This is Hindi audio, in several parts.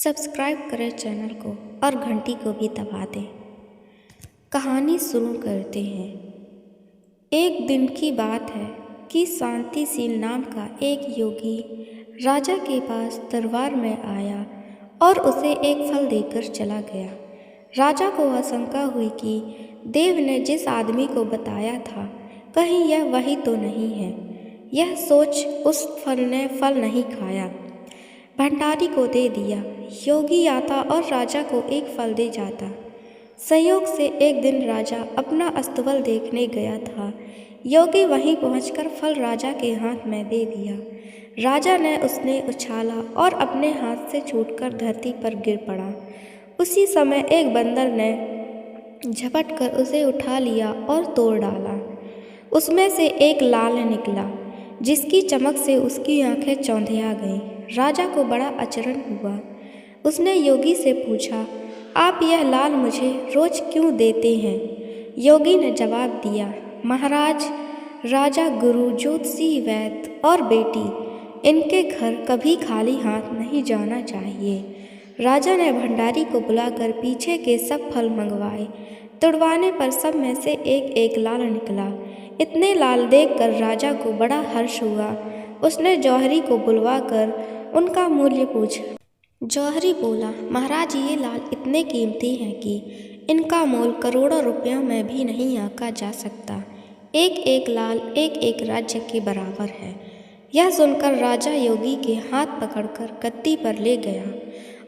सब्सक्राइब करें चैनल को और घंटी को भी दबा दें। कहानी शुरू करते हैं। एक दिन की बात है कि शांतिशील नाम का एक योगी राजा के पास दरबार में आया और उसे एक फल देकर चला गया। राजा को आशंका हुई कि देव ने जिस आदमी को बताया था कहीं यह वही तो नहीं है। यह सोच उस फल ने फल नहीं खाया, भंडारी को दे दिया। योगी आता और राजा को एक फल दे जाता। संयोग से एक दिन राजा अपना अस्तबल देखने गया था। योगी वहीं पहुंचकर फल राजा के हाथ में दे दिया। राजा ने उसने उछाला और अपने हाथ से छूटकर धरती पर गिर पड़ा। उसी समय एक बंदर ने झपट कर उसे उठा लिया और तोड़ डाला। उसमें से एक लाल निकला जिसकी चमक से उसकी आंखें चौंधिया गईं। राजा को बड़ा अचरज हुआ। उसने योगी से पूछा, आप यह लाल मुझे रोज क्यों देते हैं? योगी ने जवाब दिया, महाराज, राजा गुरु ज्योतिषी वैद्य और बेटी, इनके घर कभी खाली हाथ नहीं जाना चाहिए। राजा ने भंडारी को बुलाकर पीछे के सब फल मंगवाए। तुड़वाने पर सब में से एक एक लाल निकला। इतने लाल देखकर राजा को बड़ा हर्ष हुआ। उसने जौहरी को बुलवाकर उनका मूल्य पूछा। जौहरी बोला, महाराज, ये लाल इतने कीमती हैं कि इनका मोल करोड़ों रुपयों में भी नहीं आंका जा सकता। एक एक लाल एक एक राज्य के बराबर है। यह सुनकर राजा योगी के हाथ पकड़कर गद्दी पर ले गया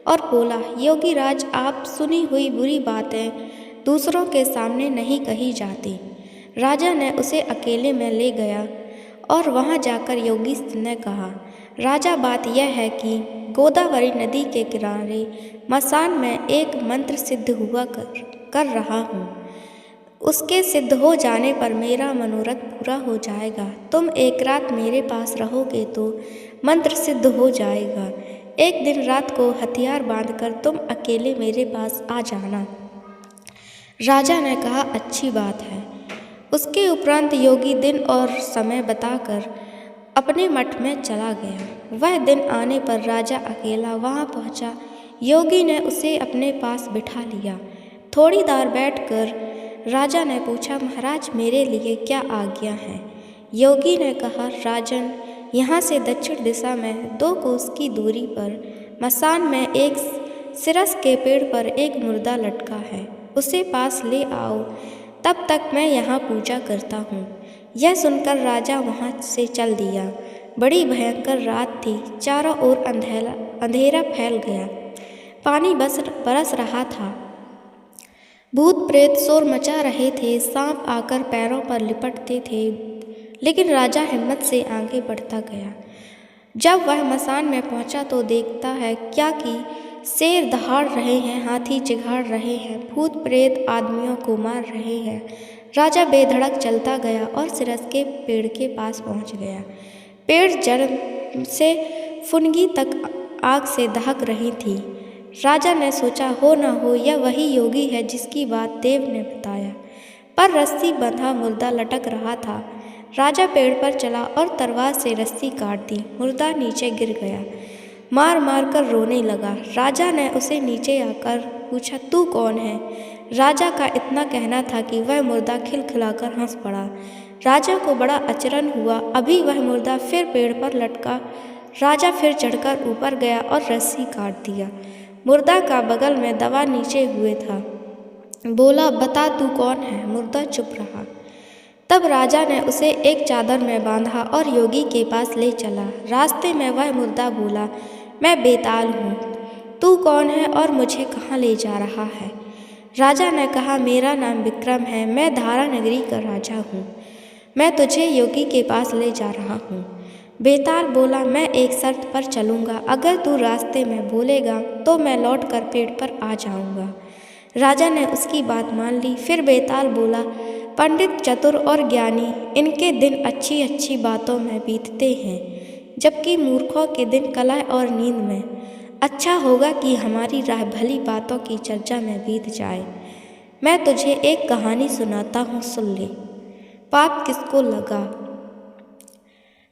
और बोला, योगी राज, आप सुनी हुई बुरी बातें दूसरों के सामने नहीं कही जाती। राजा ने उसे अकेले में ले गया और वहां जाकर योगी ने कहा, राजा, बात यह है कि गोदावरी नदी के किनारे मसान में एक मंत्र सिद्ध हुआ कर रहा हूँ। उसके सिद्ध हो जाने पर मेरा मनोरथ पूरा हो जाएगा। तुम एक रात मेरे पास रहोगे तो मंत्र सिद्ध हो जाएगा। एक दिन रात को हथियार बांधकर तुम अकेले मेरे पास आ जाना। राजा ने कहा, अच्छी बात है। उसके उपरांत योगी दिन और समय बताकर अपने मठ में चला गया। वह दिन आने पर राजा अकेला वहां पहुंचा। योगी ने उसे अपने पास बिठा लिया। थोड़ी देर बैठकर राजा ने पूछा, महाराज, मेरे लिए क्या आज्ञा है? योगी ने कहा, राजन, यहाँ से दक्षिण दिशा में 2 कोस की दूरी पर मसान में एक सिरस के पेड़ पर एक मुर्दा लटका है। उसे पास ले आओ, तब तक मैं यहाँ पूजा करता हूँ। यह सुनकर राजा वहाँ से चल दिया। बड़ी भयंकर रात थी। चारों ओर अंधेरा फैल गया। पानी बरस रहा था। भूत प्रेत शोर मचा रहे थे। सांप आकर पैरों पर लिपटते थे, लेकिन राजा हिम्मत से आगे बढ़ता गया। जब वह मसान में पहुंचा तो देखता है क्या कि शेर दहाड़ रहे हैं, हाथी चिघाड़ रहे हैं, भूत प्रेत आदमियों को मार रहे हैं। राजा बेधड़क चलता गया और सिरस के पेड़ के पास पहुंच गया। पेड़ जड़ से फुनगी तक आग से दहक रही थी। राजा ने सोचा, हो न हो यह वही योगी है जिसकी बात देव ने बताया। पर रस्सी बंधा मुर्दा लटक रहा था। राजा पेड़ पर चला और तलवार से रस्सी काट दी। मुर्दा नीचे गिर गया। मार मार कर रोने लगा। राजा ने उसे नीचे आकर पूछा, तू कौन है? राजा का इतना कहना था कि वह मुर्दा खिलखिलाकर हंस पड़ा। राजा को बड़ा अचरज हुआ। अभी वह मुर्दा फिर पेड़ पर लटका। राजा फिर चढ़कर ऊपर गया और रस्सी काट दिया। मुर्दा का बगल में दबा नीचे हुए था। बोला, बता तू कौन है? मुर्दा चुप रहा। तब राजा ने उसे एक चादर में बांधा और योगी के पास ले चला। रास्ते में वह मुर्दा बोला, मैं बेताल हूँ। तू कौन है और मुझे कहाँ ले जा रहा है? राजा ने कहा, मेरा नाम विक्रम है। मैं धारा नगरी का राजा हूँ। मैं तुझे योगी के पास ले जा रहा हूँ। बेताल बोला, मैं एक शर्त पर चलूँगा। अगर तू रास्ते में बोलेगा तो मैं लौट कर पेड़ पर आ जाऊँगा। राजा ने उसकी बात मान ली। फिर बेताल बोला, पंडित, चतुर और ज्ञानी, इनके दिन अच्छी अच्छी बातों में बीतते हैं, जबकि मूर्खों के दिन कलह और नींद में। अच्छा होगा कि हमारी राह भली बातों की चर्चा में बीत जाए। मैं तुझे एक कहानी सुनाता हूँ, सुन ले। पाप किसको लगा?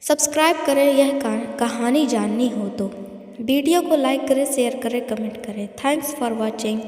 सब्सक्राइब करें यह कहानी जाननी हो तो। वीडियो को लाइक करें, शेयर करें, कमेंट करें। Thanks for watching.